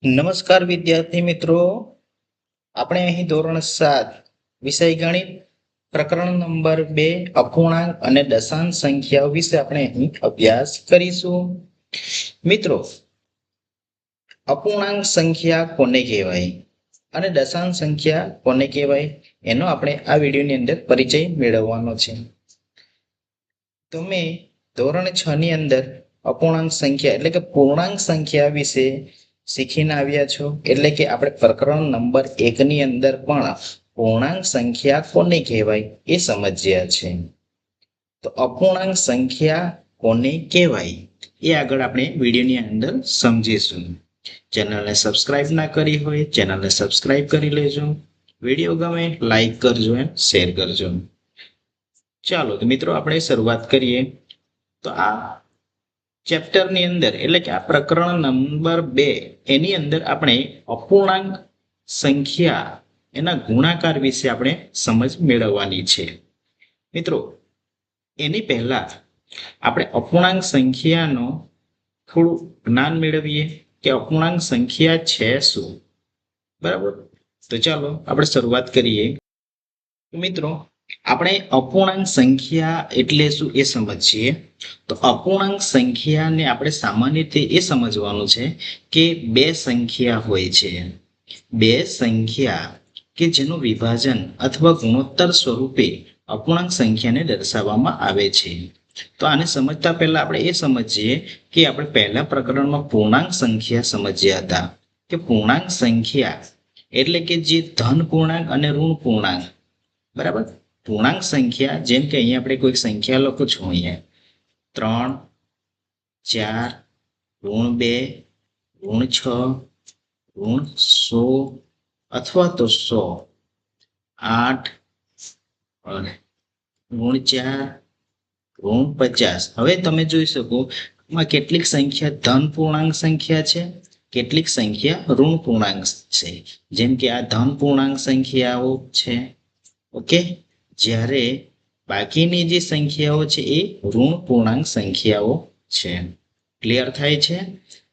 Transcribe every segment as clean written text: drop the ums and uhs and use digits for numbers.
નમસ્કાર વિદ્યાર્થી મિત્રો, આપણે અહીં ધોરણ 7 વિષય ગણિત પ્રકરણ નંબર 2 અપૂર્ણાંક અને દશાંશ સંખ્યાઓ વિશે આપણે અહીં અભ્યાસ કરીશું. મિત્રો, અપૂર્ણાંક સંખ્યા કોને કહેવાય અને દશાંશ સંખ્યા કોને કહેવાય એનો આપણે આ વિડીયોની અંદર પરિચય મેળવવાનો છે. તમે ધોરણ 6 ની અંદર અપૂર્ણાંક સંખ્યા એટલે કે પૂર્ણાંક સંખ્યા વિશે શીખીને આવ્યા છો. એટલે કે આપણે પ્રકરણ નંબર 1 ની અંદર પણ પૂર્ણાંક સંખ્યા કોને કહેવાય એ સમજ્યા છે. તો અપૂર્ણાંક સંખ્યા કોને કહેવાય એ આગળ આપણે વિડીયોની અંદર સમજીશું. ચેનલને સબસ્ક્રાઇબ ના કરી હોય ચેનલને સબસ્ક્રાઇબ કરી લેજો. વિડીયો ગમે લાઈક કરજો અને શેર કરજો. ચાલો તો મિત્રો આપણે શરૂઆત કરીએ. તો આ ચેપ્ટરની અંદર એટલે કે આ પ્રકરણ નંબર 2 એની અંદર આપણે અપૂર્ણાંક સંખ્યા એના ગુણાકાર વિશે આપણે સમજ મેળવવાની છે. મિત્રો, એની પહેલા આપણે અપૂર્ણાંક સંખ્યાનો થોડું જ્ઞાન મેળવીએ કે અપૂર્ણાંક સંખ્યા છે શું. બરાબર, તો ચાલો આપણે શરૂઆત કરીએ. મિત્રો, આપણે અપૂર્ણાંક સંખ્યા એટલે શું એ સમજીએ. તો અપૂર્ણાંક સંખ્યાને આપણે સામાન્ય રીતે એ સમજવાનું છે કે બે સંખ્યા હોય છે. બે સંખ્યા કે જેનું વિભાજન અથવા ગુણોત્તર સ્વરૂપે અપૂર્ણાંક સંખ્યાને દર્શાવવામાં આવે છે. તો આને સમજતા પહેલા આપણે એ સમજીએ કે આપણે પહેલા પ્રકરણમાં પૂર્ણાંક સંખ્યા સમજ્યા હતા કે પૂર્ણાંક સંખ્યા એટલે કે જે ધન પૂર્ણાંક અને ઋણ પૂર્ણાંક. બરાબર, પૂર્ણાંક સંખ્યા જેમ કે અહીંયા આપણે કોઈ સંખ્યા લખું છું, અહીંયા 3, 4, -2, -6, -100 અથવા તો 100, 8, -4, -50. હવે તમે જોઈ શકો આમાં કેટલીક સંખ્યા ધન પૂર્ણાંક સંખ્યા છે, કેટલીક સંખ્યા ઋણ પૂર્ણાંક છે. જેમ કે આ ધન પૂર્ણાંક સંખ્યાઓ છે. ઓકે, જ્યારે બાકીની જે સંખ્યાઓ છે એ ઋણ પૂર્ણાંક સંખ્યાઓ છે. ક્લિયર થાય છે?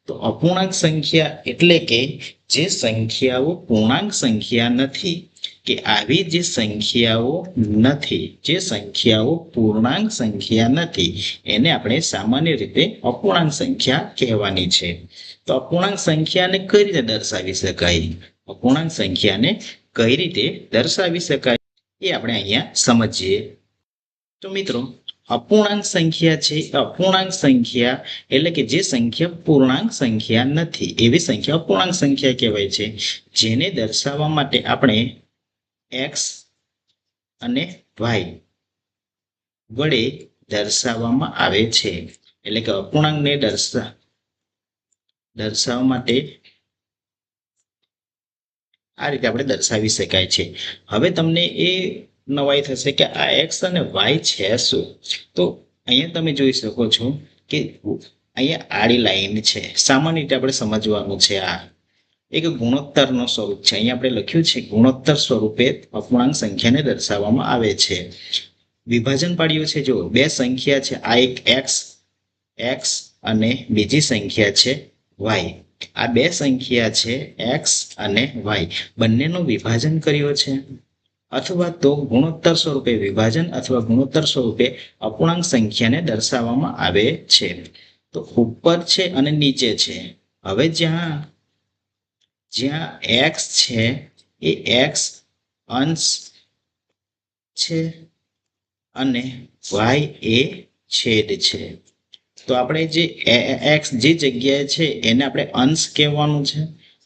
તો અપૂર્ણાંક સંખ્યા એટલે કે જે સંખ્યાઓ પૂર્ણાંક સંખ્યા નથી કે આવી જે સંખ્યાઓ નથી, જે સંખ્યાઓ પૂર્ણાંક સંખ્યા નથી એને આપણે સામાન્ય રીતે અપૂર્ણાંક સંખ્યા કહેવાની છે. તો અપૂર્ણાંક સંખ્યાને કઈ રીતે દર્શાવી શકાય, અપૂર્ણાંક સંખ્યાને કઈ રીતે દર્શાવી શકાય એ આપણે અહીંયા સમજીએ. તો મિત્રો, અપૂર્ણાંક સંખ્યા છે, અપૂર્ણાંક સંખ્યા એટલે કે જે સંખ્યા પૂર્ણાંક સંખ્યા નથી એવી સંખ્યા અપૂર્ણાંક સંખ્યા કહેવાય છે. જેને દર્શાવવા માટે આપણે x અને y વડે દર્શાવવામાં આવે છે. એટલે કે અપૂર્ણાંકને દર્શાવવા માટે આ રીતે આપણે દર્શાવી શકાય છે. હવે તમને એ નવાઈ થશે કે આ x અને y છે શું. તો અહીંયા તમે જોઈ શકો છો કે અહીંયા આડી લાઈન છે. સામાન્ય રીતે આપણે સમજવાનું છે આ એક ગુણોત્તરનો સ્વરૂપ છે. અહીંયા આપણે લખ્યું છે ગુણોત્તર સ્વરૂપે અપૂર્ણાંક સંખ્યાને દર્શાવવામાં આવે છે. વિભાજન પાડ્યું છે. જો બે સંખ્યા છે, આ એક x અને બીજી સંખ્યા છે y. આ બે સંખ્યા છે x અને y, બંનેનો વિભાજન કર્યો છે. અથવા તો ગુણોત્તર સ્વરૂપે વિભાજન અથવા ગુણોત્તર સ્વરૂપે અપૂર્ણાંક સંખ્યાને દર્શાવવામાં આવે છે. તો ઉપર છે અને નીચે છે. હવે જ્યાં x છે એ x અંશ છે અને y એ છેદ છે. તો આપણે જે x જે જગ્યાએ છે એને આપણે અંશ કહેવાનું છે.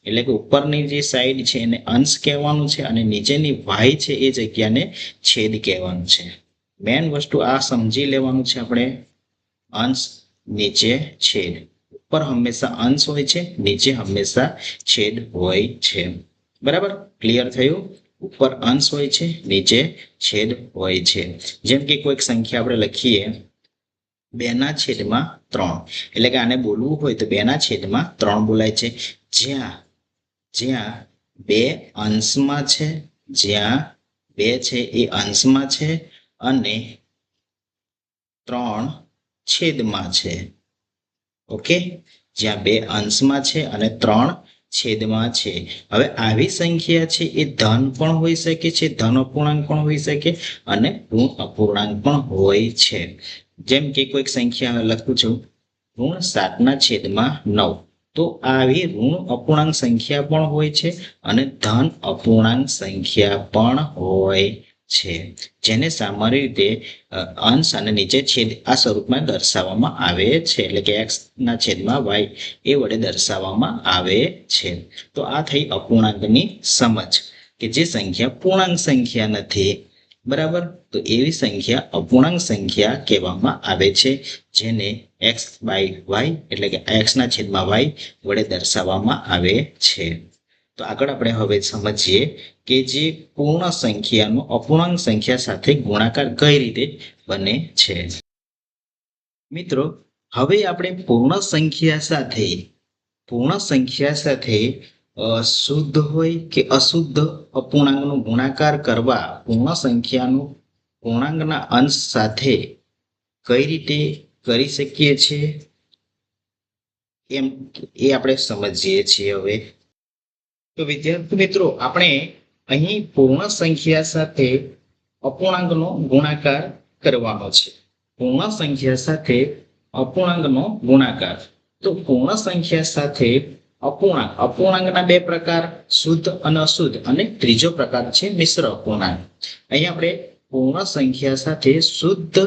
એટલે કે ઉપરની જે સાઈડ છે એને અંશ કહેવાનું છે અને નીચેની y છે એ જગ્યાને છેદ કહેવાનું છે. મેન વસ્તુ આ સમજી લેવાનું છે આપણે, અંશ નીચે છેદ. ઉપર હંમેશા અંશ હોય છે, નીચે હંમેશા છેદ હોય છે. બરાબર, ક્લિયર થયું? ઉપર અંશ હોય છે, નીચે છેદ હોય છે. જેમ કે કોઈક સંખ્યા આપણે લખીએ 2/3, એટલે કે આને બોલવું હોય તો 2/3 બોલાય છે. જ્યાં 2 અંશમાં છે, જ્યાં 2 છે એ અંશમાં છે અને 3 છેદમાં છે. ઓકે, જ્યાં 2 અંશમાં છે અને 3 છેદમાં છે. હવે આવી સંખ્યા છે એ ધન પણ હોઈ શકે છે, ધન અપૂર્ણાંક પણ હોઈ શકે અને ઋણ અપૂર્ણાંક પણ હોય છે. જેમ કે કોઈક સંખ્યા લખું છું ઋણ 7/9. તો આવી ઋણ અપૂર્ણાંક સંખ્યા પણ હોય છે અને ધન અપૂર્ણાંક સંખ્યા પણ હોય છે, જેને સામાન્ય રીતે અંશ અને નીચે છેદ આ સ્વરૂપમાં દર્શાવવામાં આવે છે, એટલે કે x/y એ વડે દર્શાવવામાં આવે છે. તો આ થઈ અપૂર્ણાંકની સમજ કે જે સંખ્યા પૂર્ણાંક સંખ્યા નથી. બરાબર, તો એવી સંખ્યા અપૂર્ણાંક સંખ્યા કહેવામાં આવે છે, જેને x/y એટલે કે x/y વડે દર્શાવવામાં આવે છે. તો આગળ આપણે હવે સમજીએ કે જે પૂર્ણ સંખ્યાનો અપૂર્ણાંક સંખ્યા સાથે ગુણાકાર કઈ રીતે બને છે. મિત્રો, હવે આપણે પૂર્ણ સંખ્યા સાથે શુદ્ધ હોય કે અશુદ્ધ અપૂર્ણાંકનો ગુણાકાર કરવા પૂર્ણ સંખ્યાનું પૂર્ણાંકના અંશ સાથે કઈ રીતે કરી શકીએ છીએ એ આપણે સમજીએ છીએ. હવે તો વિદ્યાર્થી મિત્રો, આપણે અહીં પૂર્ણ સંખ્યા સાથે અપૂર્ણાંકનો ગુણાકાર કરવાનો છે. પૂર્ણ સંખ્યા સાથે અપૂર્ણાંકનો ગુણાકાર. તો પૂર્ણ સંખ્યા સાથે અપૂર્ણાંકના બે પ્રકાર, શુદ્ધ અને અશુદ્ધ, અને ત્રીજો પ્રકાર છે મિશ્ર અપૂર્ણાંક. અહીં આપણે પૂર્ણ સંખ્યા સાથે શુદ્ધ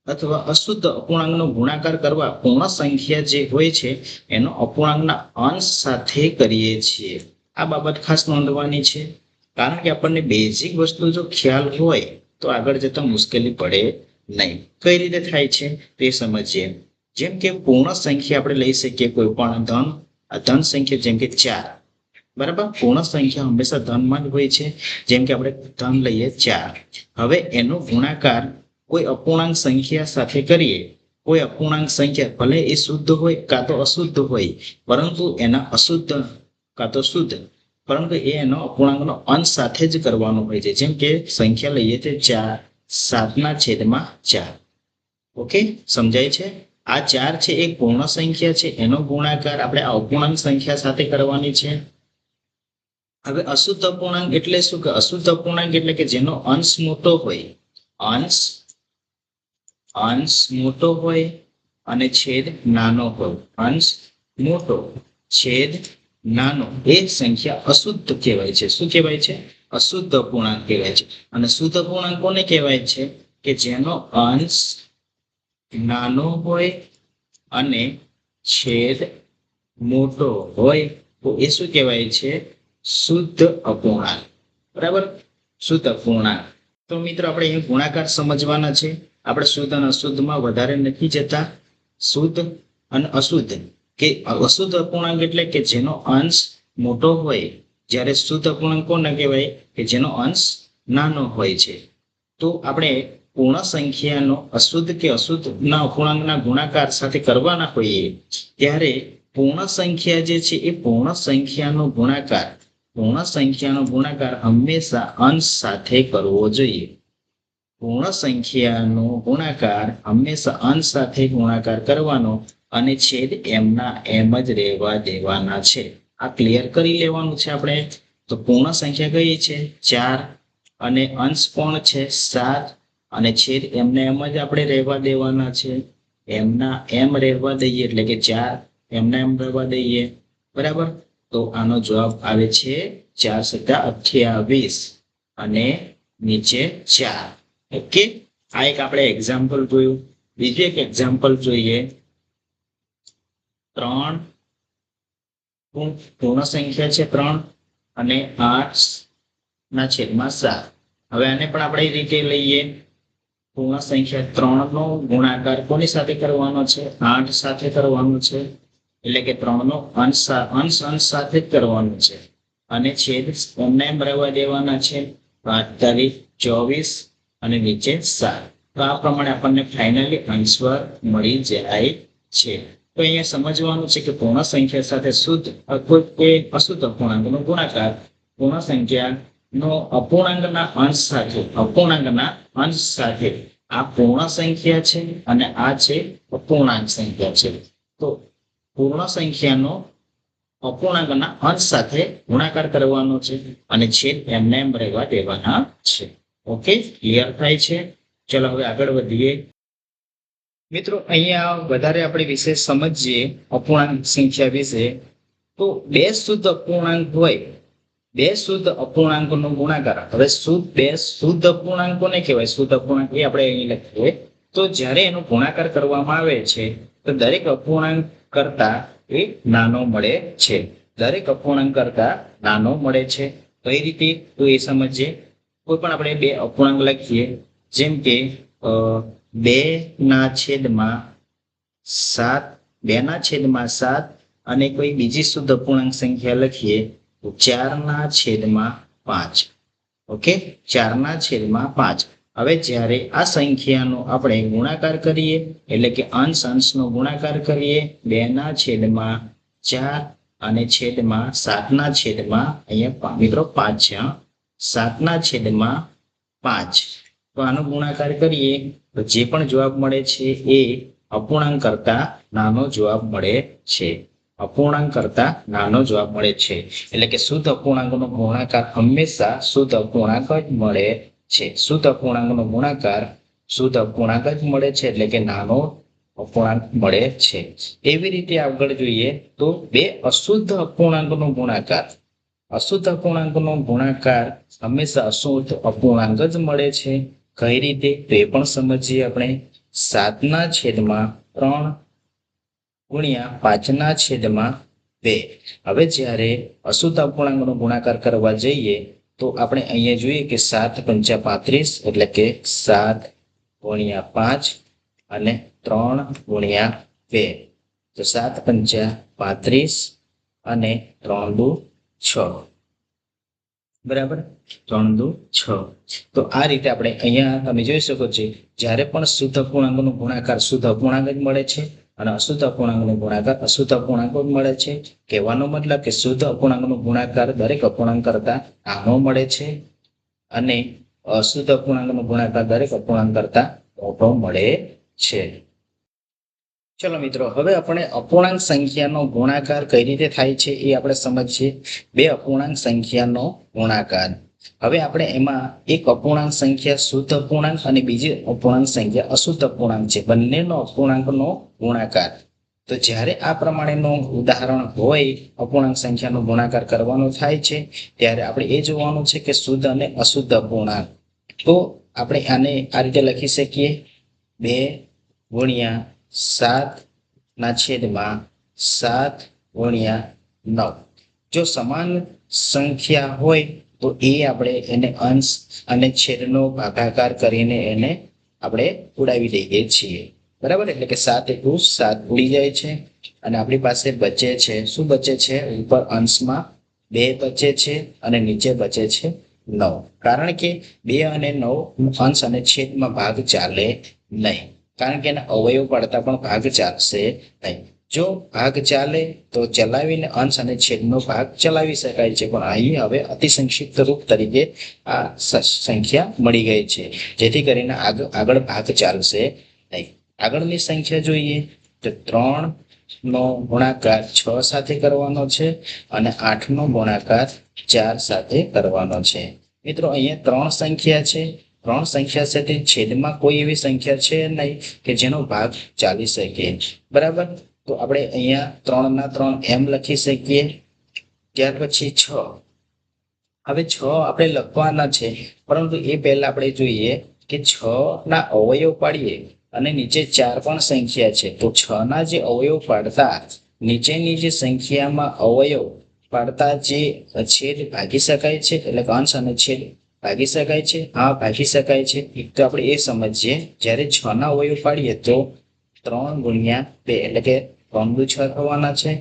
અથવા અશુદ્ધ અપૂર્ણાંકનો ગુણાકાર કરવા પૂર્ણ સંખ્યા જે હોય છે એનો અપૂર્ણાંકના અંશ સાથે કરીએ છીએ. આ બાબત ખાસ નોંધવાની છે, કારણ કે આપણને બેઝિક વસ્તુ જો ખ્યાલ હોય તો આગળ જતા મુશ્કેલી પડે નહીં. કઈ રીતે થાય છે તે સમજીએ. જેમ કે પૂર્ણ સંખ્યા આપણે લઈ શકીએ કોઈ પણ ધન સંખ્યા, જેમ કે 4. બરાબર, પૂર્ણ સંખ્યા હંમેશા ધનમાં જ હોય છે. જેમ કે આપણે ધન લઈએ 4. હવે એનો ગુણાકાર કોઈ અપૂર્ણાંક સંખ્યા સાથે કરીએ. કોઈ અપૂર્ણાંક સંખ્યા ભલે એ શુદ્ધ હોય કાં તો અશુદ્ધ હોય, પરંતુ એના અશુદ્ધ કાં તો શુદ્ધ, પરંતુ એનો અપૂર્ણાંકનો અંશ સાથે જ કરવાનો હોય છે. જેમ કે સંખ્યા લઈએ તો 4, 7/4. ઓકે, સમજાય છે? આ 4 છે એક પૂર્ણ સંખ્યા છે, એનો ગુણાકાર આપણે આ અપૂર્ણાંક સંખ્યા સાથે કરવાની છે. હવે અશુદ્ધ અપૂર્ણાંક એટલે શું? કે અશુદ્ધ અપૂર્ણાંક એટલે કે જેનો અંશ મોટો હોય, અંશ મોટો હોય અને છેદ નાનો હોય. અંશ મોટો, છેદ નાનો, એ સંખ્યા અશુદ્ધ કહેવાય છે. શું કહેવાય છે? અશુદ્ધ અપૂર્ણાંક કહેવાય છે. અને શુદ્ધ અપૂર્ણાંક કોને કહેવાય છે? કે જેનો અંશ નાનો હોય અને છેદ મોટો હોય, તો એ શું કહેવાય છે? શુદ્ધ અપૂર્ણાંક. બરાબર, શુદ્ધ અપૂર્ણાંક. તો મિત્રો, આપણે અહીં ગુણાકાર સમજવાના છે. આપણે શુદ્ધ અને અશુદ્ધમાં વધારે નથી જતા. શુદ્ધ અને અશુદ્ધ, કે અશુદ્ધ અપૂર્ણાંક એટલે કે જેનો અંશ મોટો હોય, જ્યારે શુદ્ધ અપૂર્ણાંક કોને કહેવાય? કે જેનો અંશ નાનો હોય છે. તો આપણે પૂર્ણ સંખ્યાનો અશુદ્ધ કે અશુદ્ધના અપૂર્ણાંકના ગુણાકાર સાથે કરવાના હોઈએ ત્યારે પૂર્ણ સંખ્યા જે છે એ પૂર્ણ સંખ્યાનો ગુણાકાર હંમેશા અંશ સાથે કરવો જોઈએ. પૂર્ણ સંખ્યાનો ગુણાકાર હંમેશા અંશ સાથે ગુણાકાર કરવાનો અને છેદ એમના એમ જ રહેવા દેવાના છે. આ ક્લિયર કરી લેવાનું છે આપણે. તો પૂર્ણ સંખ્યા કઈ છે? 4, અને અંશ પણ છે 7, અને છેદ એમને એમ જ આપણે રહેવા દેવાના છે. એમના એમ રહેવા દઈએ એટલે કે 4 એમના એમ રહેવા દઈએ. બરાબર, તો આનો જવાબ આવે છે 4×7=28 અને નીચે 4. ઓકે, આ એક આપણે એક્ઝામ્પલ જોયું. બીજું એક એક્ઝામ્પલ જોઈએ. 3 પૂર્ણ સંખ્યા છે 3 અને 8/7. હવે આને પણ આપણે રીતે લઈએ. પૂર્ણ સંખ્યા 3 નો ગુણાકાર કોની સાથે કરવાનો છે? 8 સાથે કરવાનો છે. એટલે કે 3 નો અંશ સાથે જ કરવાનો છે અને છેદ એમને એમ રહેવા દેવાના છે. 48/24 અને નીચે 7. તો આ પ્રમાણે આપણને ફાઇનલી આન્સર મળી જાય છે. તો અહીંયા સમજવાનું છે કે પૂર્ણ સંખ્યા સાથે શુદ્ધ અથવા કે અશુદ્ધ અપૂર્ણાંકનો ગુણાકાર પૂર્ણ સંખ્યાનો અપૂર્ણાંકના અંશ સાથે આ પૂર્ણ સંખ્યા છે અને આ છે અપૂર્ણાંક સંખ્યા છે. તો પૂર્ણ સંખ્યાનો અપૂર્ણાંકના અંશ સાથે ગુણાકાર કરવાનો છે અને છેદ એમને એમ રહેવા દેવાના છે. ઓકે, ક્લિયર થાય છે? ચલો હવે આગળ વધીએ. મિત્રો અહીંયા વધારે આપણે વિશે સમજીએ અપૂર્ણાંક સંખ્યા વિશે. તો બે શુદ્ધ અપૂર્ણાંક હોય, બે શુદ્ધ અપૂર્ણાંકોનો ગુણાકાર. હવે બે શુદ્ધ અપૂર્ણાંક કોને કહેવાય? શુદ્ધ અપૂર્ણાંક એ આપણે અહીં લખીએ. તો જ્યારે એનો ગુણાકાર કરવામાં આવે છે તો દરેક અપૂર્ણાંક કરતા એ નાનો મળે છે. દરેક અપૂર્ણાંક કરતા નાનો મળે છે. કઈ રીતે? તો એ સમજીએ. કોઈ પણ આપણે બે અપૂર્ણાંક લખીએ, જેમ કે 2/7 અને કોઈ બીજી શુદ્ધ અપૂર્ણાંક સંખ્યા લખીએ તો 4/5. ઓકે, 4/5. હવે જ્યારે આ સંખ્યાનો આપણે ગુણાકાર કરીએ, એટલે કે અંશ અંશનો ગુણાકાર કરીએ, 2/4 અને છેદમાં 7/, અહીંયા મિત્રો 5 છે, 7/5. તો આનો ગુણાકાર કરીએ તો જે પણ જવાબ મળે છે એ અપૂર્ણાંક કરતા નાનો જવાબ મળે છે. અપૂર્ણાંક કરતા નાનો જવાબ મળે છે. એટલે કે શુદ્ધ અપૂર્ણાંકનો ગુણાકાર હંમેશા શુદ્ધ અપૂર્ણાંક જ મળે છે. શુદ્ધ અપૂર્ણાંકનો ગુણાકાર શુદ્ધ અપૂર્ણાંક જ મળે છે, એટલે કે નાનો અપૂર્ણાંક મળે છે. એવી રીતે આગળ જોઈએ તો બે અશુદ્ધ અપૂર્ણાંકનો ગુણાકાર. અશુદ્ધ અપૂર્ણાંકનો ગુણાકાર હંમેશા અશુદ્ધ અપૂર્ણાંક જ મળે છે. કઈ રીતે? તો એ પણ સમજીએ આપણે. 7/3 ગુણ્યા 5/2. હવે જ્યારે અશુદ્ધ અપૂર્ણાંકનો ગુણાકાર કરવા જઈએ તો આપણે અહીંયા જોઈએ કે 7×5 = 35, એટલે કે 7×5 અને 3×2. તો 7×5 = 35 અને 3×2 = 6. બરાબર, 3×2 = 6. તો આ રીતે આપણે અહીંયા તમે જોઈ શકો છો, જ્યારે પણ શુદ્ધ અપૂર્ણાંકનો ગુણાકાર શુદ્ધ અપૂર્ણાંક જ મળે છે અને અશુદ્ધ અપૂર્ણાંકનો ગુણાકાર અશુદ્ધ અપૂર્ણાંકો જ મળે છે. કહેવાનો મતલબ કે શુદ્ધ અપૂર્ણાંકનો ગુણાકાર દરેક અપૂર્ણાંક કરતા નાનો મળે છે અને અશુદ્ધ અપૂર્ણાંકનો ગુણાકાર દરેક અપૂર્ણાંક કરતા મોટો મળે છે. ચલો મિત્રો, હવે આપણે અપૂર્ણાંક સંખ્યાનો ગુણાકાર કઈ રીતે થાય છે એ આપણે સમજીએ. બે અપૂર્ણાંક સંખ્યાનો ગુણાકાર. હવે આપણે એમાં એક અપૂર્ણાંક સંખ્યા શુદ્ધ અપૂર્ણાંક અને બીજી અપૂર્ણાંક સંખ્યા અશુદ્ધ અપૂર્ણાંક છે, બંનેનો અપૂર્ણાંકનો ગુણાકાર. તો જ્યારે આ પ્રમાણેનું ઉદાહરણ હોય, અપૂર્ણાંક સંખ્યાનો ગુણાકાર કરવાનો થાય છે, ત્યારે આપણે એ જોવાનું છે કે શુદ્ધ અને અશુદ્ધ અપૂર્ણાંક. તો આપણે આને આ રીતે લખી શકીએ: 2/7/7/9. જો સમાન સંખ્યા હોય તો એ આપણે એને અંશ અને છેદનો ભાગાકાર કરીને એને આપણે ઉડાવી દઈએ છીએ. બરાબર, એટલે કે 7 × 7 ઉડી જાય છે અને આપણી પાસે બચે છે. શું બચે છે? ઉપર અંશમાં 2 બચે છે અને નીચે બચે છે 9. કારણ કે 2 અને 9 અંશ અને છેદમાં ભાગ ચાલે નહીં, કારણ કે એના અવયવ પાડતા પણ ભાગ ચાલશે નહીં. જો ભાગ ચાલે તો ચલાવીને અંશ અને છેદનો ભાગ ચલાવી શકાય છે, પણ અહીં હવે અતિ સંક્ષિપ્ત રૂપ તરીકે આ સંખ્યા મળી ગઈ છે, જેથી કરીને આગળ ભાગ ચાલશે નહીં. આગળની સંખ્યા જોઈએ તો 3નો ગુણાકાર 6 સાથે કરવાનો છે અને 8નો ગુણાકાર 4 સાથે કરવાનો છે. મિત્રો, અહીંયા 3 સંખ્યા છે. 3 સંખ્યા સાથે છેદમાં કોઈ એવી સંખ્યા છે નહીં કે જેનો ભાગ ચાલી શકે. બરાબર, તો આપણે અહીંયા 3/3 એમ લખી શકીએ. ત્યાર પછી 6. હવે 6 આપણે લખવાના છે, પરંતુ એ પહેલા આપણે જોઈએ કે 6ના અવયવ પાડીએ અને નીચે 4 પણ સંખ્યા છે. તો 6ના જે અવયવ પાડતા નીચેની જે સંખ્યામાં અવયવ પાડતા જે છેદ ભાગી શકાય છે, એટલે કે અંશ અને છેદ ભાગી શકાય છે. હા, ભાગી શકાય છે. એક તો આપણે એ સમજીએ, જ્યારે 6ના અવયવ પાડીએ તો 3×2, એટલે કે 3×6 થવાના છે.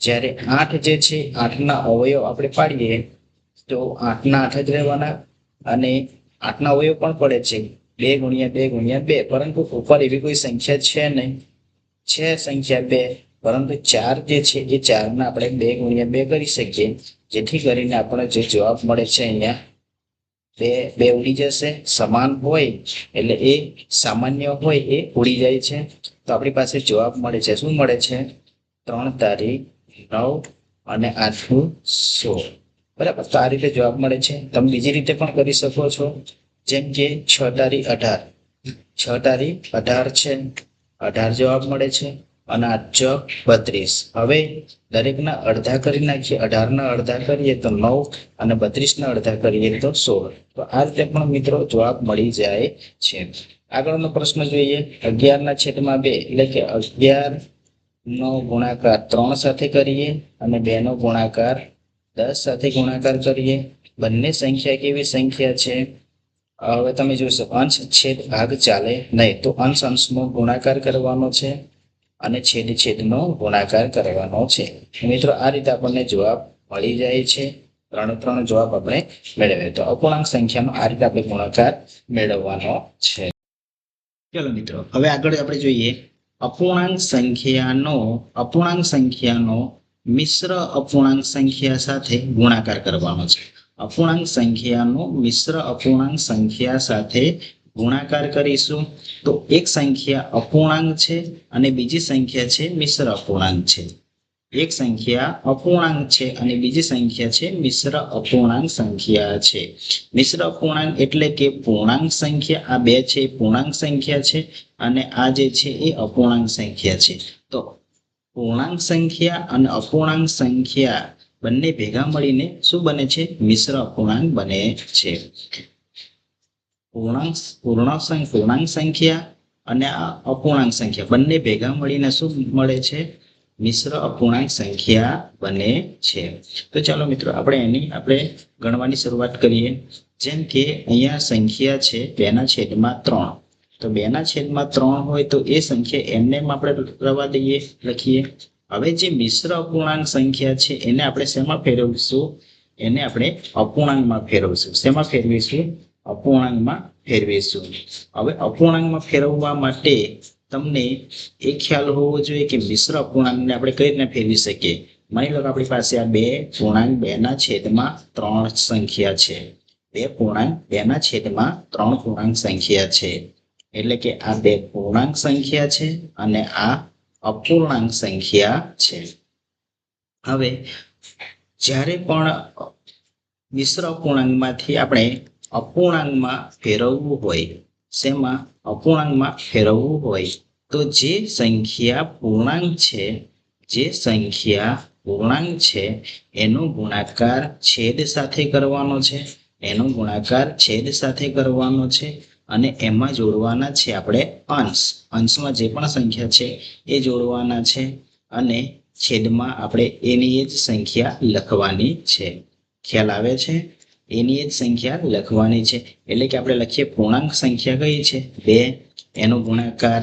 જ્યારે 8 જે છે, 8ના અવયવ આપણે પાડીએ તો 8ના 8 જ રહેવાના અને 8ના અવયવ પણ પડે છે 2×2×2, પરંતુ ઉપર એવી કોઈ સંખ્યા છે નહીં. છે સંખ્યા 2, પરંતુ 4 જે છે એ 4ના આપણે 2×2 કરી શકીએ, જેથી કરીને આપણને જે જવાબ મળે છે અહીંયા 2 ઉડી જશે. સમાન હોય એટલે એ સામાન્ય હોય એ ઉડી જાય છે. તો આપણી પાસે જવાબ મળે છે. શું મળે છે? 3 તારીખ 9 અને 8 × 16. બરાબર, તો આ રીતે જવાબ મળે છે. તમે બીજી રીતે પણ કરી શકો છો, જેમ કે 6 તારી 18, 6 તારી 18 છે, 18 જવાબ મળે છે. અને 8 ચોક 32. હવે દરેકના અડધા કરી નાખીએ. 18 ના અડધા કરીએ તો 9 અને 32 ના અડધા કરીએ તો 16. તો આ રીતે પણ મિત્રો જવાબ મળી જાય છે. આગળનો પ્રશ્ન જોઈએ. 11/2 એટલે કે 11 નો ગુણાકાર 3 સાથે કરીએ અને 2 નો ગુણાકાર 10 સાથે ગુણાકાર કરીએ. બંને સંખ્યા કેવી સંખ્યા છે? હવે તમે જોશો, અંશ છેદ ભાગ ચાલે નહીં, તો અંશ અંશનો ગુણાકાર કરવાનો છે અને છેદ છેદનો ગુણાકાર કરવાનો છે. મિત્રો આ રીતે આપણને જવાબ મળી જાય છે. 3 જવાબ આપણે મેળવીએ. તો અપૂર્ણાંક સંખ્યાનો આ રીતે આપણે ગુણાકાર મેળવવાનો છે. ચલો મિત્રો, હવે આગળ આપણે જોઈએ અપૂર્ણાંક સંખ્યાનો મિશ્ર અપૂર્ણાંક સંખ્યા સાથે ગુણાકાર કરવાનો છે. અપૂર્ણાંક સંખ્યાનો મિશ્ર અપૂર્ણાંક સંખ્યા સાથે ગુણાકાર કરીશું તો એક સંખ્યા અપૂર્ણાંક છે અને બીજી સંખ્યા છે મિશ્ર અપૂર્ણાંક છે. એક સંખ્યા અપૂર્ણાંક છે અને બીજી સંખ્યા છે મિશ્ર અપૂર્ણાંક સંખ્યા છે. મિશ્ર અપૂર્ણાંક એટલે કે પૂર્ણાંક સંખ્યા, આ બે છે પૂર્ણાંક સંખ્યા છે અને આ જે છે એ અપૂર્ણાંક સંખ્યા છે. તો પૂર્ણાંક સંખ્યા અને અપૂર્ણાંક સંખ્યા બંને ભેગા મળીને શું બને છે? મિશ્ર અપૂર્ણાંક બને છે. પૂર્ણાંક સંખ્યા અને આ અપૂર્ણાંક સંખ્યા બંને ભેગા મળીને શું મળે છે? મિશ્ર અપૂર્ણાંક સંખ્યા બને છે. તો ચાલો મિત્રો આપણે ગણવાની શરૂઆત કરીએ. જેમ કે અહીંયા સંખ્યા છે 2/3. તો 2/3 હોય તો એ સંખ્યા એમને આપણે રવા દઈએ, લખીએ. હવે જે મિશ્ર અપૂર્ણાંક સંખ્યા છે એને આપણે શેમાં ફેરવીશું? એને આપણે અપૂર્ણાંકમાં ફેરવશું. શેમાં ફેરવીશું? અપૂર્ણાંકમાં ફેરવીશું. હવે અપૂર્ણાંકમાં ફેરવવા માટે તમને એ ખ્યાલ હોવો જોઈએ કે મિશ્ર અપૂર્ણાંકને આપણે કઈ રીતે ફેરવી શકીએ. માની લો કે આપણી પાસે આ 2/2/3 સંખ્યા છે. 2/2/3 પૂર્ણાંક સંખ્યા છે. એટલે કે આ બે પૂર્ણાંક સંખ્યા છે અને આ અપૂર્ણાંક સંખ્યા છે. હવે જ્યારે પણ મિશ્ર અપૂર્ણાંકમાંથી આપણે અપૂર્ણાંકમાં ફેરવવું હોય, શેમાં? અપૂર્ણાંકમાં ફેરવવું હોય તો જે સંખ્યા પૂર્ણાંક છે એનો ગુણાકાર છેદ સાથે કરવાનો છે. અને એમાં જોડવાના છે આપણે અંશ. અંશમાં જે પણ સંખ્યા છે એ જોડવાના છે અને છેદમાં આપણે એની જ સંખ્યા લખવાની છે. ખ્યાલ આવે છે? એની જ સંખ્યા લખવાની છે. એટલે કે આપણે લખીએ પૂર્ણાંક સંખ્યા કઈ છે? 2, એનો ગુણાકાર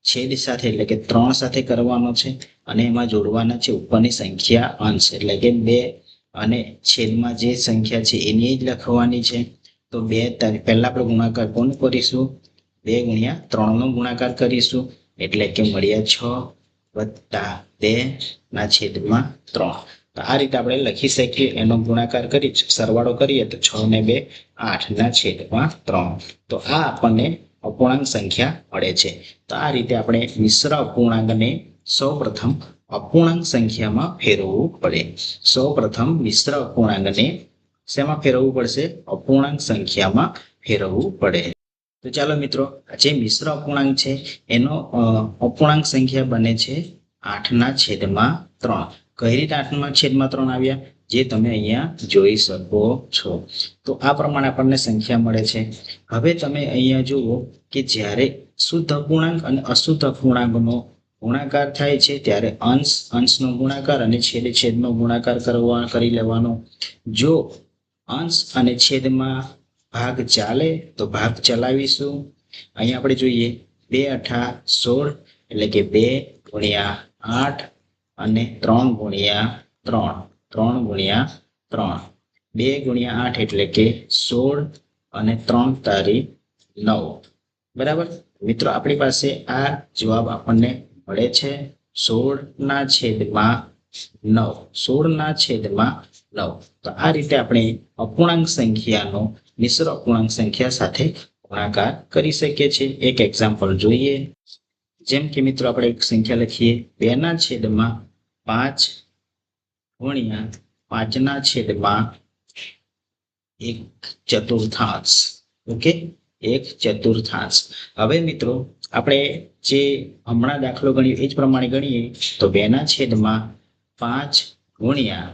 છેદ સાથે એટલે કે 3 સાથે કરવાનો છે અને એમાં જોડવાના છે ઉપરની સંખ્યા અંશ એટલે કે 2 અને છેદમાં જે સંખ્યા છે એની જ લખવાની છે. તો 2 પહેલા આપણે ગુણાકાર કોણ કરીશું? 2 × 3 નો ગુણાકાર કરીશું એટલે કે મળ્યા 6 + 2/3. તો આ રીતે આપણે લખી શકીએ. એનો ગુણાકાર કરી સરવાળો કરીએ તો 6 ને 2 8/3. તો આ આપણને અપૂર્ણાંક સંખ્યા મળે છે. તો આ રીતે આપણે મિશ્ર અપૂર્ણાંકને સૌપ્રથમ અપૂર્ણાંક સંખ્યામાં ફેરવવું પડે. સૌપ્રથમ મિશ્ર અપૂર્ણાંકને શેમાં ફેરવવું પડશે? અપૂર્ણાંક સંખ્યામાં ફેરવવું પડે. તો ચાલો મિત્રો, જે મિશ્ર અપૂર્ણાંક છે એનો અપૂર્ણાંક સંખ્યા બને છે 8/3. કઈ રીતે 8/3 આવ્યા? જે તમે અહીંયા જોઈ શકો છો. તો આ પ્રમાણે આપણને સંખ્યા મળે છે. હવે તમે અહીંયા જુઓ કે જ્યારે શુદ્ધ અપૂર્ણાંક અને અશુદ્ધ અપૂર્ણાંકનો ગુણાકાર થાય છે ત્યારે અંશનો ગુણાકાર અને છેદનો ગુણાકાર કરી લેવાનો. જો અંશ અને છેદમાં ભાગ ચાલે તો ભાગ ચલાવીશું. અહીંયા આપણે જોઈએ 2×8 = 16 એટલે કે 2 × 8 અને 3 × 3. 2 × 8 એટલે કે 16 અને 3 તારી 9. બરાબર મિત્રો, આપણી પાસે આ જવાબ આપણને મળે છે 16/9. 16/9. તો આ રીતે આપણે અપૂર્ણાંક સંખ્યાનો મિશ્ર અપૂર્ણાંક સંખ્યા સાથે ગુણાકાર કરી શકીએ છીએ. એક એક્ઝામ્પલ જોઈએ. જેમ કે મિત્રો આપણે એક સંખ્યા લખીએ 2/5 ગુણ્યા 5/1/4. ઓકે, 1/4. હવે મિત્રો આપણે જે હમણાં દાખલો ગણ્યો એ જ પ્રમાણે ગણીએ તો 2/5 ગુણ્યા,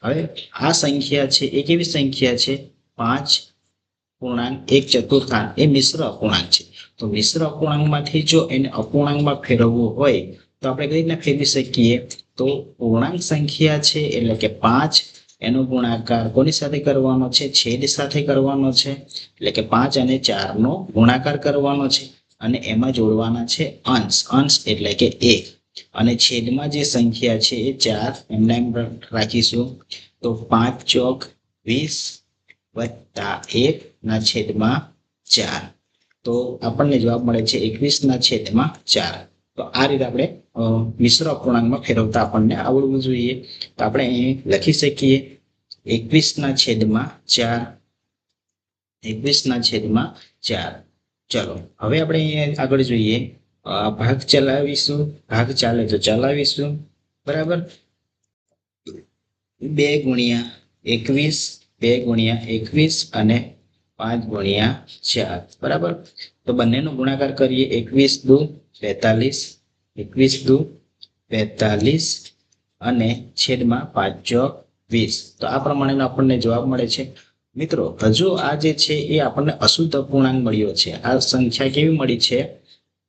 હવે આ સંખ્યા છે એ કેવી સંખ્યા છે? 5.1/4 એ મિશ્ર અપૂર્ણાંક છે. તો મિશ્ર અપૂર્ણાંકમાંથી જો એને અપૂર્ણાંકમાં ફેરવવું હોય તો આપણે કઈ રીતના ફેરવી શકીએ? તો પૂર્ણાંક સંખ્યા છે એટલે કે 5, એનો ગુણાકાર કોની સાથે કરવાનો છે? છેદ સાથે કરવાનો છે. એટલે કે 5 અને 4 નો ગુણાકાર કરવાનો છે અને એમાં જોડવાના છે અંશ. અંશ એટલે કે 1 અને છેદમાં જે સંખ્યા છે એ 4 એમને એમ રાખીશું. તો 5 ચોક 20 વત્તા 1/4. તો આપણને જવાબ મળે છે 21/4. તો આ રીતે આપણે મિશ્ર અપૂર્ણાંકમાં ફેરવતા આપણને આવડવું જોઈએ. તો આપણે અહીં લખી શકીએ 21/4. 21/4. ચલો હવે આપણે અહીંયા આગળ જોઈએ. ભાગ ચલાવીશું, ભાગ ચાલે તો ચલાવીશું. બરાબર, 2 × 21 અને 5/4. બરાબર, તો બંનેનો ગુણાકાર કરીએ. 21×2 = 42 અને છેદમાં 5 ચોક 20. તો આ પ્રમાણેનો આપણને જવાબ મળે છે. મિત્રો હજુ આ જે છે એ આપણને અશુદ્ધ અપૂર્ણાંક મળ્યો છે. આ સંખ્યા કેવી મળી છે?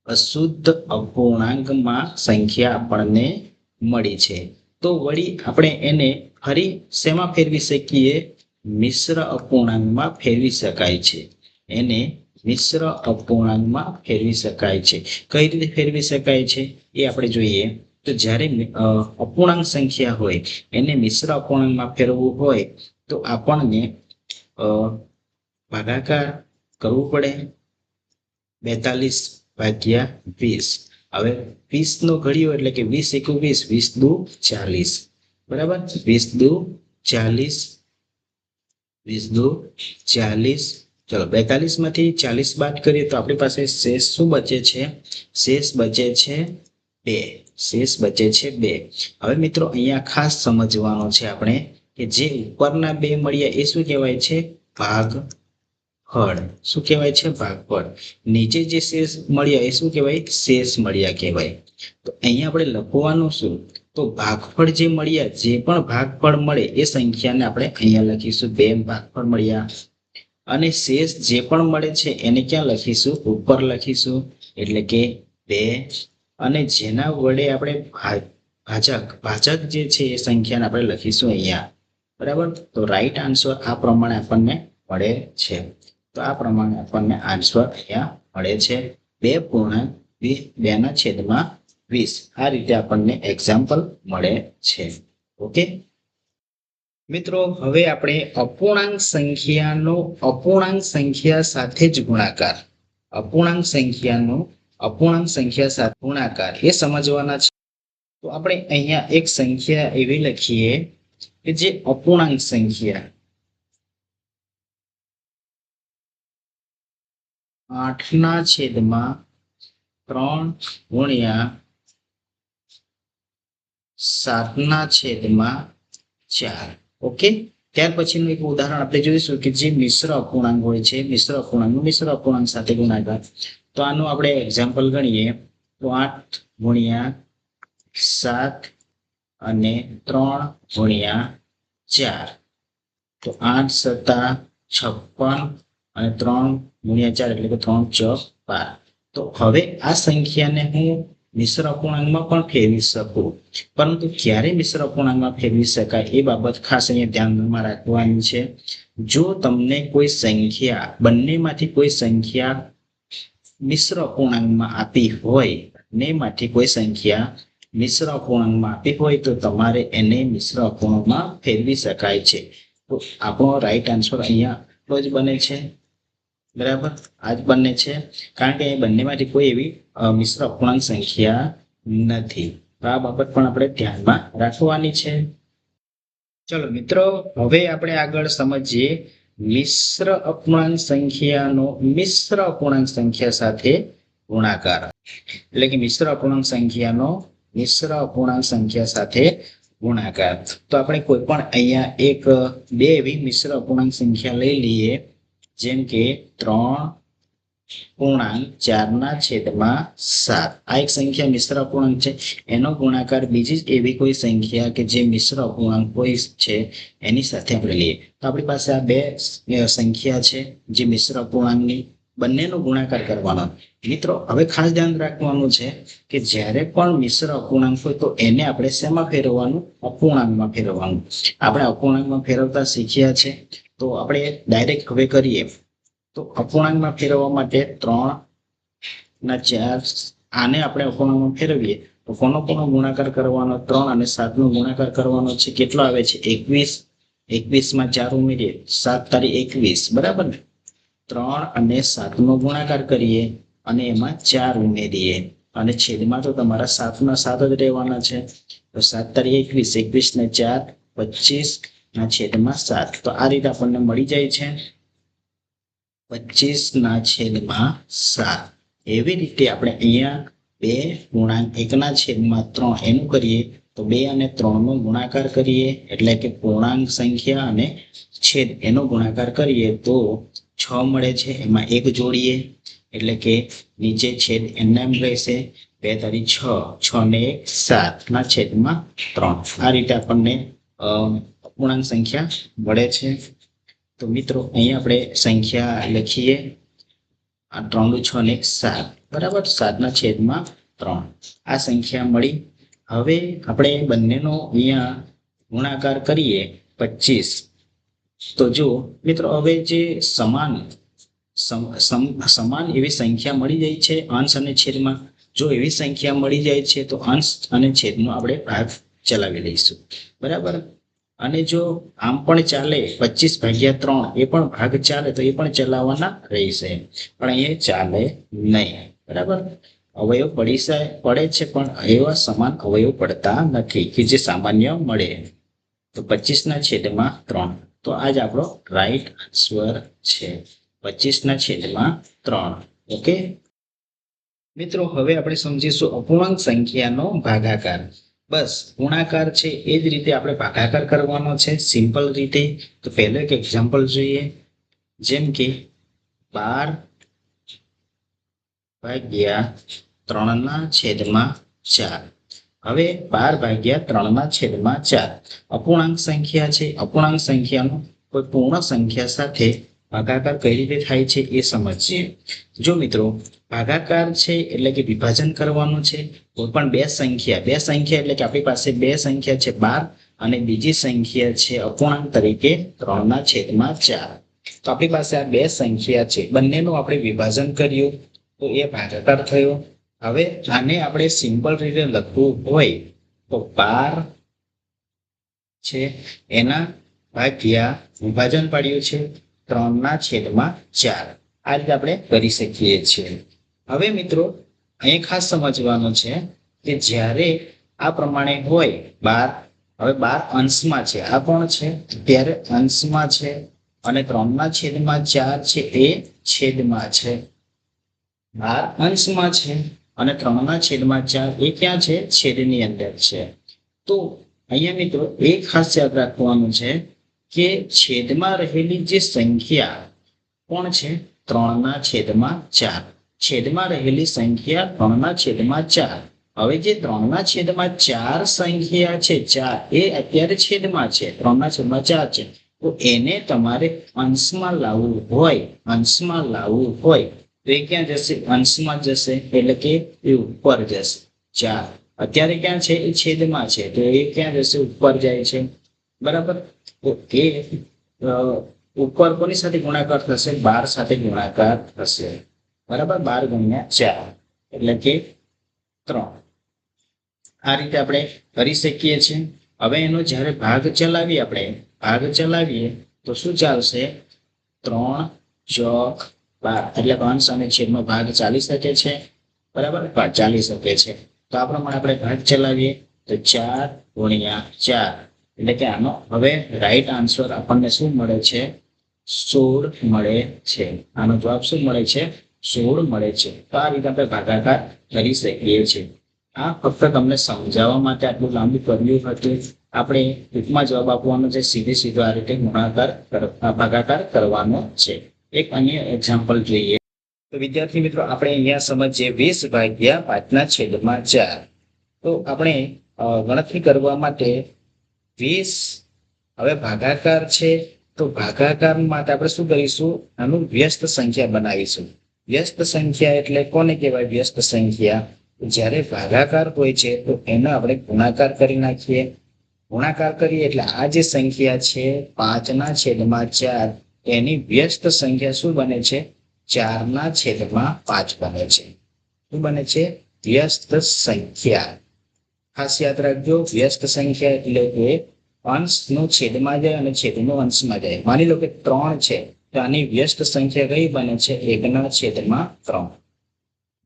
અશુદ્ધ અપૂર્ણાંકમાં સંખ્યા આપણને મળી છે. તો વળી આપણે એને ફરી શેમાં ફેરવી શકીએ? મિશ્ર અપૂર્ણાંકમાં ફેરવી શકાય છે. એને મિશ્ર અપૂર્ણાંકમાં ફેરવી શકાય છે. કઈ રીતે ફેરવી શકાય છે એ આપણે જોઈએ. તો જ્યારે અપૂર્ણાંક સંખ્યા હોય એને મિશ્ર અપૂર્ણાંકમાં ફેરવવું હોય તો આપણને ભાગાકાર કરવું પડે 42/20. હવે 20 નો ઘડિયો એટલે કે 20 × 21 = 40. બરાબર, 20 × 40. ચલો 42 માંથી 40 બાદ કરીએ તો આપણી પાસે શેષ શું બચે છે? શેષ બચે છે 2. હવે મિત્રો અહીંયા ખાસ સમજવાનો છે આપણે કે જે ઉપરના બે મળ્યા એ શું કહેવાય છે? ભાગફળ. શું કહેવાય છે? ભાગફળ. નીચે જે શેષ મળ્યા એ શું કહેવાય? શેષ મળ્યા કહેવાય. તો અહીંયા આપણે લખવાનું શું? તો ભાગફળ જે મળ્યા, જે પણ ભાગફળ મળે એ સંખ્યાને આપણે અહીંયા લખીશું 2 ભાગફળ મળ્યા. અને શેષ જે પણ મળે છે એને ક્યાં લખીશું? ઉપર લખીશું એટલે કે 2. અને જેના વડે આપણે ભાજક જે છે એ સંખ્યાને આપણે લખીશું અહીંયા. બરાબર, તો રાઈટ આન્સર આ પ્રમાણે આપણને મળે છે. તો આ પ્રમાણે આપણને આન્સર અહીંયા મળે છે 2.2/20. આ રીતે આપણને એક્ઝામ્પલ મળે છે. ઓકે મિત્રો, હવે આપણે અપૂર્ણાંક સંખ્યાનો અપૂર્ણાંક સંખ્યા સાથે જ ગુણાકાર, અપૂર્ણાંક સંખ્યાનો અપૂર્ણાંક સંખ્યા સાથે ગુણાકાર એ સમજવાના છે. તો આપણે અહીંયા એક સંખ્યા એવી લખીએ કે જે અપૂર્ણાંક સંખ્યા 8/3 ગુણ્યા 7/4. ઓકે, ત્યાર પછીનું એક ઉદાહરણ આપણે જોઈશું કે જે મિશ્ર અપૂર્ણાંક હોય છે, મિશ્ર અપૂર્ણાંક સાથે ગુણાકાર. તો આનું આપણે એક્ઝામ્પલ ગણીએ તો 8/7 અને 3/4. તો 8 × 7 = 56 અને 3/4 એટલે કે 3 ચોક 12. તો હવે આ સંખ્યાને હું મિશ્ર અપૂર્ણાંકમાં પણ ફેરવી શકું, પરંતુ ક્યારે મિશ્ર અપૂર્ણાંકમાં ફેરવી શકાય એ બાબત ખાસ અહીંયા ધ્યાનમાં રાખવાની છે. જો તમને કોઈ સંખ્યા, બંનેમાંથી કોઈ સંખ્યા મિશ્ર અપૂર્ણાંકમાં આપી હોય, બંનેમાંથી કોઈ સંખ્યા મિશ્ર અપૂર્ણાંકમાં આપી હોય તો તમારે એને મિશ્ર અપૂર્ણાંકમાં ફેરવી શકાય છે. તો આપણો રાઈટ આન્સર અહીંયા એટલો જ બને છે. બરાબર, આ જ બને છે, કારણ કે બંનેમાંથી કોઈ એવી મિશ્ર અપૂર્ણાંક સંખ્યા નથી. તો આ બાબત પણ આપણે ધ્યાનમાં રાખવાની છે. ચલો મિત્રો, હવે આપણે આગળ સમજીએ મિશ્ર અપૂર્ણાંક સંખ્યાનો મિશ્ર અપૂર્ણાંક સંખ્યા સાથે ગુણાકાર. એટલે કે મિશ્ર અપૂર્ણાંક સંખ્યાનો મિશ્ર અપૂર્ણાંક સંખ્યા સાથે ગુણાકાર. તો આપણે કોઈ પણ અહીંયા એક બે એવી મિશ્ર અપૂર્ણાંક સંખ્યા લઈ લઈએ, જેમ કે 3.4/7. આ એક સંખ્યા મિશ્ર અપૂર્ણાંક છે, એનો ગુણાકાર બીજી જ એવી કોઈ સંખ્યા કે જે મિશ્ર અપૂર્ણાંક હોય છે એની સાથે આપણે લઈએ. તો આપણી પાસે આ બે સંખ્યા છે જે મિશ્ર અપૂર્ણાંકની, બંનેનો ગુણાકાર કરવાનો. મિત્રો હવે ખાસ ધ્યાન રાખવાનું છે કે જ્યારે પણ મિશ્ર અપૂર્ણાંક હોય તો એને આપણે શેમાં ફેરવવાનું? અપૂર્ણાંકમાં ફેરવવાનું. આપણે અપૂર્ણાંકમાં ફેરવતા શીખ્યા છે, તો આપણે ડાયરેક્ટ હવે કરીએ. તો અપૂર્ણાંકમાં ફેરવવા માટે 3/4 આને આપણે અપૂર્ણાંકમાં ફેરવીએ તો કોનો ગુણાકાર કરવાનો? 3 અને 7 નો ગુણાકાર કરવાનો છે. કેટલો આવે છે? 21. 21 માં 4 ઉમેરીએ, 7×21, બરાબર ને? 3 અને 7 નો ગુણાકાર કરીએ અને એમાં 4 ઉમેરીએ અને છેદમાં તો તમારા 7 ના 7 જ રહેવાના છે. તો 7×21, 21 ને 4, 25/7. તો આ રીતે આપણને મળી જાય છે 25/7. એવી રીતે આપણે અહીંયા 2 × 1/3 એનું કરીએ તો 2 અને 3 નો ગુણાકાર કરીએ, એટલે કે પૂર્ણાંક સંખ્યા અને છેદ એનો ગુણાકાર કરીએ તો 6 મળે છે. એમાં 1 જોડીએ એટલે કે નીચે છેદ એના એમ રહેશે. 2×6, 6 ને 1 7/3. આ રીતે આપણને અપૂર્ણાંક સંખ્યા મળે છે. તો મિત્રો અહીંયા આપણે સંખ્યા લખીએ, 3 6 ને 7, બરાબર? 7/3 આ સંખ્યા મળી. હવે આપણે બંનેનો અહીંયા ગુણાકાર કરીએ 25. તો જો મિત્રો હવે જે સમાન એવી સંખ્યા મળી જાય છે અંશ અને છેદમાં. જો એવી સંખ્યા મળી જાય છે તો અંશ અને છેદનો આપણે ભાગ ચલાવી લઈશું, બરાબર? અને જો આમ પણ ચાલે 25/3 એ પણ ભાગ ચાલે તો એ પણ ચલાવવાના રહેશે, પણ અહીંયા ચાલે નહીં, બરાબર? અવયવ પડે છે પણ એવા સમાન અવયવ પડતા નથી કે જે સામાન્ય મળે. તો 25/3. તો આ જ આપણો રાઈટ આન્સર છે, 25/3. ઓકે મિત્રો, હવે આપણે સમજીશું અપૂર્ણાંક સંખ્યાનો ભાગાકાર. બસ ગુણાકાર છે એ જ રીતે આપણે ભાગાકાર કરવાનો છે, સિમ્પલ રીતે. તો પહેલો એક એક્ઝામ્પલ જોઈએ, જેમ કે 12/3/4. હવે 12/3/4 અપૂર્ણાંક સંખ્યા છે. અપૂર્ણાંક સંખ્યાનો કોઈ પૂર્ણ સંખ્યા સાથે ભાગાકાર કઈ રીતે થાય છે એ સમજીએ. જો મિત્રો ભાગાકાર છે એટલે કે વિભાજન કરવાનું છે. કોઈ પણ બે સંખ્યા એટલે કે આપણી પાસે બે સંખ્યા છે 12 અને બીજી સંખ્યા છે અપૂર્ણાંક તરીકે 3/4. તો આપણી પાસે આ બે સંખ્યા છે, બંનેનું આપણે વિભાજન કર્યું તો એ ભાગાકાર થયો. હવે આને આપણે સિમ્પલ રીતે લખવું હોય તો 12 છે એના ભાગ્યા વિભાજન પાડ્યું છે 3/4. આ રીતે આપણે કરી શકીએ છીએ. હવે મિત્રો અહીં ખાસ સમજવાનું છે કે જ્યારે આ પ્રમાણે હોય 12, હવે 12 અંશમાં છે, આ પણ છે ત્યારે અંશમાં છે અને 3/4 છે એ છેદમાં છે. 12 અંશમાં છે અને 3/4 એ ક્યાં છે? છેદની અંદર છે. તો અહીંયા મિત્રો એક ખાસ યાદ રાખવાનું છે કે છેદમાં રહેલી જે સંખ્યા કોણ છે? 3/4. છેદમાં રહેલી સંખ્યા 3/4. હવે જે 3/4 સંખ્યા છે 4 એ અત્યારે છેદમાં છે, 3/4 છે. તો એને તમારે અંશમાં લાવવું હોય તો એ ક્યાં જશે? અંશમાં જશે, એટલે કે એ ઉપર જશે. 4 અત્યારે ક્યાં છે? એ છેદમાં છે, તો એ ક્યાં જશે? ઉપર જાય છે, બરાબર? તો એ ઉપર કોની સાથે ગુણાકાર થશે? 12 સાથે ગુણાકાર થશે, બરાબર? 12×4 એટલે કે 3. આ રીતે આપણે કરી શકીએ છીએ. હવે એનો જ્યારે ભાગ ચલાવીએ તો શું ચાલશે? 3 × 12 એટલે અંશ અને છેદનો ભાગ ચાલી શકે છે, બરાબર? ચાલી શકે છે. તો આ પ્રમાણે આપણે ભાગ ચલાવીએ તો 4×4 એટલે કે આનો હવે રાઈટ આન્સર આપણને શું મળે છે? 16 મળે છે. આનો જવાબ શું મળે છે? 16 મળે છે. તો આ રીતે આપણે ભાગાકાર કરી શકીએ છીએ. આ ફક્ત તમને સમજાવવા માટે આટલું લાંબુ કર્યું હતું. આપણે ટૂંકમાં જવાબ આપવાનો છે, સીધો આ રીતે ભાગાકાર કરવાનો છે. એક અન્ય એક્ઝામ્પલ જોઈએ તો વિદ્યાર્થી મિત્રો આપણે અહીંયા સમજીએ 20 ભાગ્યા 5/4. તો આપણે ગણતરી કરવા માટે 20 હવે ભાગાકાર છે તો ભાગાકાર માટે આપણે શું કરીશું, આનું વ્યસ્ત સંખ્યા બનાવીશું. વ્યસ્ત સંખ્યા એટલે કોને કહેવાય? વ્યસ્ત સંખ્યા જ્યારે ભાગાકાર હોય છે તો એનો આપણે ગુણાકાર કરી નાખીએ. ગુણાકાર કરીએ એટલે આ જે સંખ્યા છે 5/4 એની વ્યસ્ત સંખ્યા શું બને છે? 4/5 બને છે. શું બને છે? વ્યસ્ત સંખ્યા. ખાસ યાદ રાખજો, વ્યસ્ત સંખ્યા એટલે કે અંશનું છેદમાં જાય અને છેદનું અંશમાં જાય. માની લો કે 3 છે તો આની વ્યસ્ત સંખ્યા કઈ બને છે? 1/3.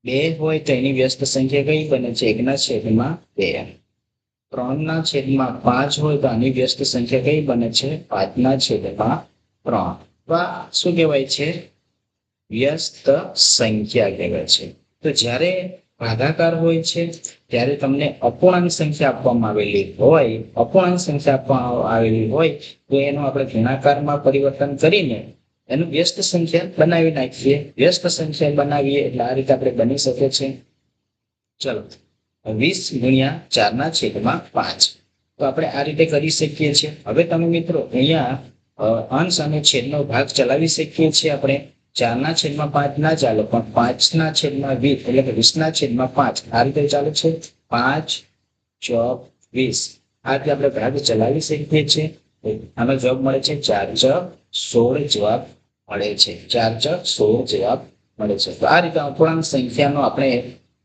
2 હોય તો એની વ્યસ્ત સંખ્યા કઈ બને છે? 1/2. 3/5 હોય તો આની વ્યસ્ત સંખ્યા કઈ બને છે? 5/3. તો આ શું કહેવાય છે? વ્યસ્ત સંખ્યા કહેવાય છે. તો જ્યારે ભાગાકાર હોય છે ત્યારે તમને અપૂર્ણાંક સંખ્યા આપવામાં આવેલી હોય તો એનો આપણે ગુણાકારમાં પરિવર્તન કરીને એનું વ્યસ્ત સંખ્યા બનાવી નાખીએ. વ્યસ્ત સંખ્યા બનાવીએ એટલે આ રીતે આપણે બની શકે છે. ચલો 20 × 4/5 તો આપણે આ રીતે કરી શકીએ છીએ. હવે તમે મિત્રો અહીંયા અંશ અને છેદનો ભાગ ચલાવી શકીએ છીએ. આપણે 4/5 ના ચાલો પણ 5/20 એટલે કે 20/5 આ રીતે ચાલે છે. 5 ચોક 20 આ રીતે આપણે ભાગ ચલાવી શકીએ છીએ. આનો જવાબ મળે છે 4 ચોક 16 જવાબ મળે છે. 4 ચોક 16 જવાબ મળે છે. તો આ રીતે અપૂર્ણાંક સંખ્યાનો આપણે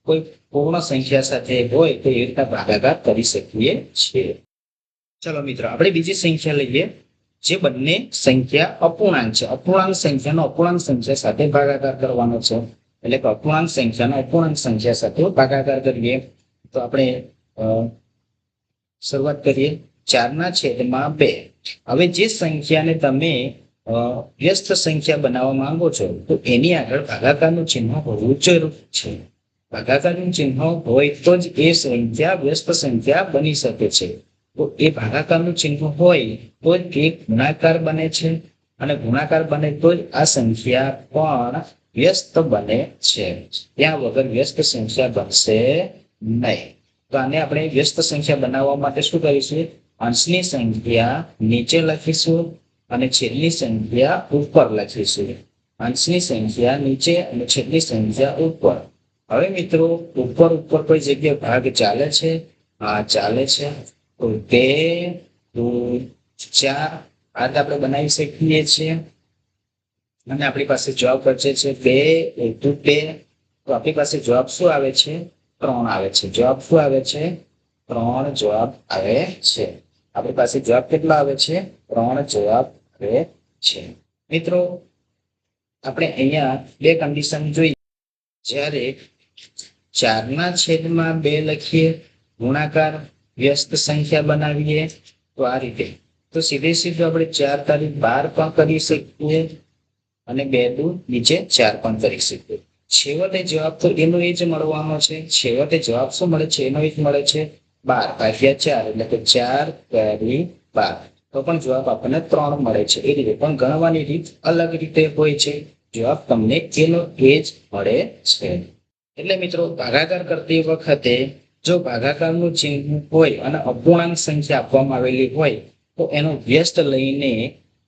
કોઈ પૂર્ણ સંખ્યા સાથે હોય તો એ રીતના ભાગાકાર કરી શકીએ છીએ. ચલો મિત્રો આપણે બીજી સંખ્યા લઈએ જે બંને સંખ્યા અપૂર્ણાંક છે. અપૂર્ણાંક સંખ્યાનો અપૂર્ણાંક સંખ્યા સાથે ભાગાકાર કરવાનો છે. એટલે કે અપૂર્ણાંક સંખ્યાનો અપૂર્ણાંક સંખ્યા સાથે ભાગાકાર કરીએ તો આપણે શરૂઆત કરીએ 4/2. હવે જે સંખ્યાને તમે વ્યસ્ત સંખ્યા બનાવવા માંગો છો તો એની આગળ ભાગાકારનું ચિહ્ન હોવું જરૂરી છે. ભાગાકારનું ચિહ્ન હોય તો જ એ સંખ્યા વ્યસ્ત સંખ્યા બની શકે છે. તો એ ભાગાકારનું ચિહ્ન હોય તો જ એ ગુણાકાર બને છે અને ગુણાકાર બને તો જ આ સંખ્યા પણ વ્યસ્ત બને છે. ત્યાં વગર વ્યસ્ત સંખ્યા બનશે નહીં. તો આને આપણે વ્યસ્ત સંખ્યા બનાવવા માટે શું કરીશું? અંશની સંખ્યા નીચે લખીશું અને છેદની સંખ્યા ઉપર લખીશું. અંશની સંખ્યા નીચે અને છેદની સંખ્યા ઉપર. હવે મિત્રો ઉપર કોઈ જગ્યાએ ભાગ ચાલે છે? હા ચાલે છે. તો 2 2 4 આ આપણે બનાવી શકીએ છીએ અને આપણી પાસે જવાબ બચે છે 2 × 2. તો આપણી પાસે જવાબ શું આવે છે? 3 આવે છે. જવાબ શું આવે છે? 3 જવાબ આવે છે. આપણી પાસે જવાબ કેટલો આવે છે? 3 જવાબ આવે છે. મિત્રો આપણે અહીંયા બે કન્ડિશન જોઈએ. જ્યારે 4/2 લખીએ ગુણાકાર વ્યસ્ત સંખ્યા બનાવીએ તો આ રીતે. તો સીધે આપણે 4 × 12 પણ કરી શકીએ અને 2 દુ નીચે 4 પણ કરી શકીએ. છેવટે જવાબ તો એનો એ જ મળવાનો છે. છેવટે જવાબ શું મળે છે? એનો એ જ મળે છે 12/4 એટલે કે 4 × 12. તો પણ જવાબ આપણને 3 મળે છે. એ રીતે પણ ગણવાની રીત અલગ રીતે હોય છે. જવાબ તમને એનો એ જ મળે છે. એટલે મિત્રો ભાગાકાર કરતી વખતે જો ભાગાકારનું ચિહ્ન હોય અને અપૂર્ણાંક સંખ્યા આપવામાં આવેલી હોય તો એનો વ્યસ્ત લઈને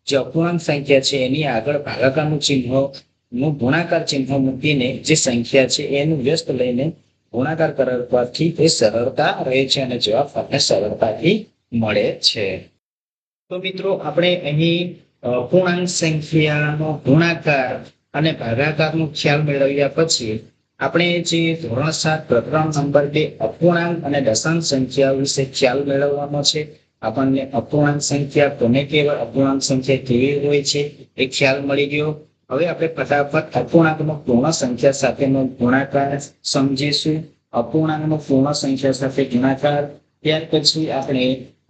જે અપૂર્ણાંક સંખ્યા છે એની આગળ ભાગાકારનું ચિહ્નનું ગુણાકાર ચિહ્ન મૂકીને જે સંખ્યા છે એનું વ્યસ્ત લઈને ગુણાકાર કરવાથી એ સરળતા રહે છે અને જવાબ આપણને સરળતાથી મળે છે. તો મિત્રો આપણે અહીં અપૂર્ણાંક સંખ્યાનો ગુણાકાર અને ભાગાકારનો ખ્યાલ મેળવ્યા પછી આપણે જે ધોરણ 7 પ્રકરણ નંબર 2 અપૂર્ણાંક અને દશાંશ સંખ્યા વિશે ખ્યાલ મેળવવાનો છે. આપણને અપૂર્ણાંક સંખ્યા કોને કહેવાય, અપૂર્ણાંક સંખ્યા કેવી હોય છે એ ખ્યાલ મળી ગયો. હવે આપણે ફટાફટ અપૂર્ણાંકનો પૂર્ણ સંખ્યા સાથેનો ગુણાકાર સમજીશું. અપૂર્ણાંકનો પૂર્ણ સંખ્યા સાથે ગુણાકાર, ત્યાર પછી આપણે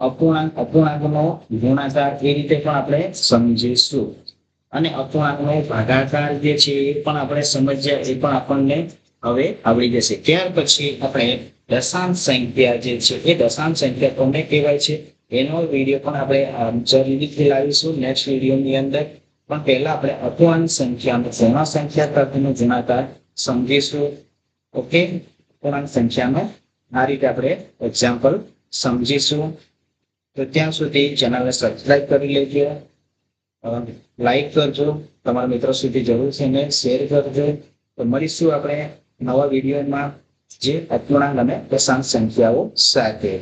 અપૂર્ણાંકનો ગુણાકાર એ રીતે પણ આપણે સમજીશું અને અપૂર્ણાંકનો ભાગાકાર જે છે એ પણ આપણે સમજ્યા, એ પણ આપણને હવે આવડી જશે. ત્યાર પછી આપણે દશાંશ સંખ્યા જે છે એ દશાંશ સંખ્યા કોને કહેવાય છે એનો વિડીયો પણ આપણે જલ્દીથી લાવીશું નેક્સ્ટ વિડીયોની અંદર. પણ પહેલા આપણે અપૂર્ણાંક સંખ્યાનો પૂર્ણાંક સંખ્યા સાથેનો ગુણાકાર સમજીશું. ઓકે, પૂર્ણાંક સંખ્યાનો આ રીતે આપણે એક્ઝામ્પલ સમજીશું. તો ત્યાં સુધી ચેનલને સબસ્ક્રાઇબ કરી લેજો, લાઈક કરજો, તમારા મિત્રો સુધી જરૂરથી એને શેર કરજો. તો મળીશું આપણે નવા વિડીયોમાં જે અપૂર્ણાંક અને દશાંશ સંખ્યાઓ સાથે.